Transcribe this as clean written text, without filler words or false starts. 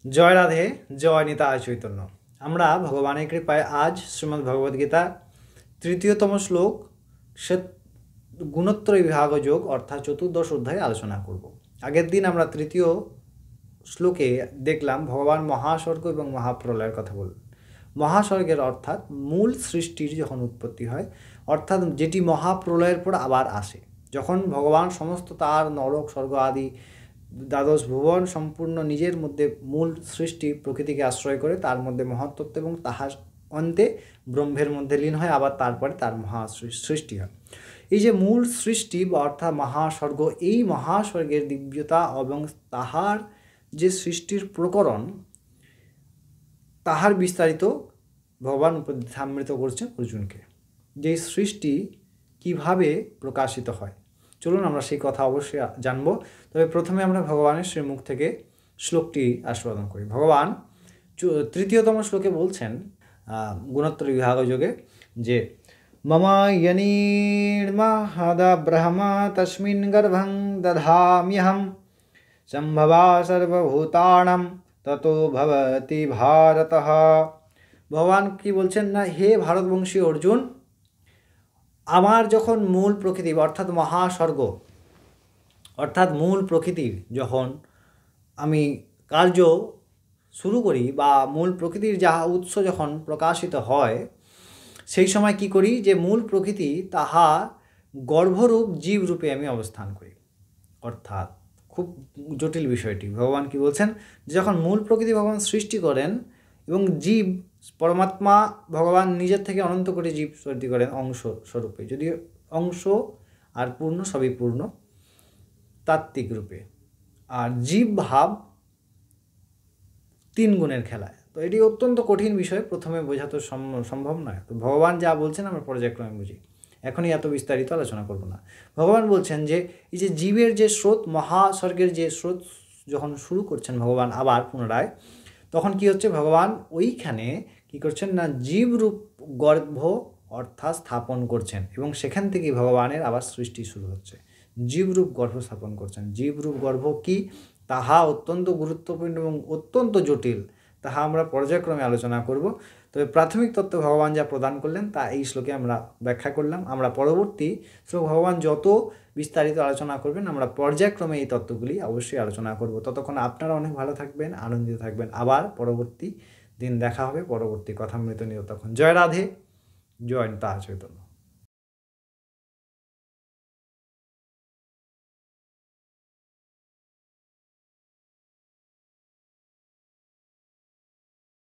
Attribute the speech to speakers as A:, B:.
A: জয় রাধে, জয় নিতাই চৈতন্য। আমরা ভগবানের কৃপায় আজ শ্রীমদ্ ভগবদ্গীতা তৃতীয়তম শ্লোক গুণত্রয় বিভাগ যোগ অর্থাৎ চতুর্দশ অধ্যায়ে আলোচনা করব। আগের দিন আমরা তৃতীয় শ্লোকে দেখলাম ভগবান মহাস্বর্গ এবং মহাপ্রলয়ের কথা বললেন। মহাস্বর্গের অর্থাৎ মূল সৃষ্টির যখন উৎপত্তি হয়, অর্থাৎ যেটি মহাপ্রলয়ের পর আবার আসে, যখন ভগবান সমস্ত তার নরক স্বর্গ আদি দ্বাদশ ভুবন সম্পূর্ণ নিজের মধ্যে মূল সৃষ্টি প্রকৃতিকে আশ্রয় করে তার মধ্যে মহত্তত্ত্ব এবং তাহার অন্তে ব্রহ্মের মধ্যে লীন হয়, আবার তারপরে তার মহা সৃষ্টি হয়। এই যে মূল সৃষ্টি বা অর্থাৎ মহাস্বর্গ, এই মহাস্বর্গের দিব্যতা এবং তাহার যে সৃষ্টির প্রকরণ, তাহার বিস্তারিত ভগবান উপদেশামৃত করছেন অর্জুনকে, যে সৃষ্টি কিভাবে প্রকাশিত হয়। চলুন আমরা সেই কথা অবশ্যই জানব। তবে প্রথমে আমরা ভগবানের শ্রীমুখ থেকে শ্লোকটি আস্বাদন করি। ভগবান তৃতীয়তম শ্লোকে বলছেন গুণত্রয় বিভাগ যোগে যে মম ইয়নির্মহদ ব্রহ্মা তস্মিন গর্ভং দধাম্যহম সম্ভবা সর্বভূতানাম ততো ভবতি ভারতঃ। ভগবান কি বলছেন না, হে ভারতবংশী অর্জুন, আমার যখন মূল প্রকৃতি অর্থাৎ মহাস্বর্গ অর্থাৎ মূল প্রকৃতির যখন আমি কার্য শুরু করি বা মূল প্রকৃতির যাহা উৎস যখন প্রকাশিত হয়, সেই সময় কি করি যে মূল প্রকৃতি তাহা গর্ভরূপ জীবরূপে আমি অবস্থান করি। অর্থাৎ খুব জটিল বিষয়টি। ভগবান কি বলছেন, যখন মূল প্রকৃতি ভগবান সৃষ্টি করেন এবং জীব পরমাত্মা ভগবান নিজের থেকে অনন্ত করে জীব সৃষ্টি করেন অংশ স্বরূপে, যদিও অংশ আর পূর্ণ সবই পূর্ণ তাত্ত্বিক রূপে, আর জীব ভাব তিন গুণের খেলায়। তো এটি অত্যন্ত কঠিন বিষয়, প্রথমে বোঝা তো সম্ভব নয়। তো ভগবান যা বলছেন আমরা পর্যায়ক্রমে বুঝি, এখনই এত বিস্তারিত আলোচনা করব না। ভগবান বলছেন যে এই যে জীবের যে স্রোত, মহাস্বর্গের যে স্রোত যখন শুরু করছেন ভগবান আবার পুনরায়, তখন কি হচ্ছে, ভগবান ওইখানে কি করছেন না জীবরূপ গর্ভ অর্থাৎ স্থাপন করছেন, এবং সেখান থেকে ভগবানের আবার সৃষ্টি শুরু হচ্ছে। জীবরূপ গর্ভ স্থাপন করছেন। জীবরূপ গর্ভ কি, তাহা অত্যন্ত গুরুত্বপূর্ণ এবং অত্যন্ত জটিল, তাহা আমরা পর্যায়ক্রমে আলোচনা করব। তবে প্রাথমিক তত্ত্ব ভগবান যা প্রদান করলেন তা এই শ্লোকে আমরা ব্যাখ্যা করলাম। আমরা পরবর্তী শ্লোক ভগবান যত বিস্তারিত আলোচনা করবেন আমরা পর্যায়ক্রমে এই তত্ত্বগুলি অবশ্যই আলোচনা করব। ততক্ষণ আপনারা অনেক ভালো থাকবেন, আনন্দিত থাকবেন। আবার পরবর্তী দিন দেখা হবে পরবর্তী কথামৃত নিয়ে। তখন জয় রাধে, জয় নিতাই চৈতন্য।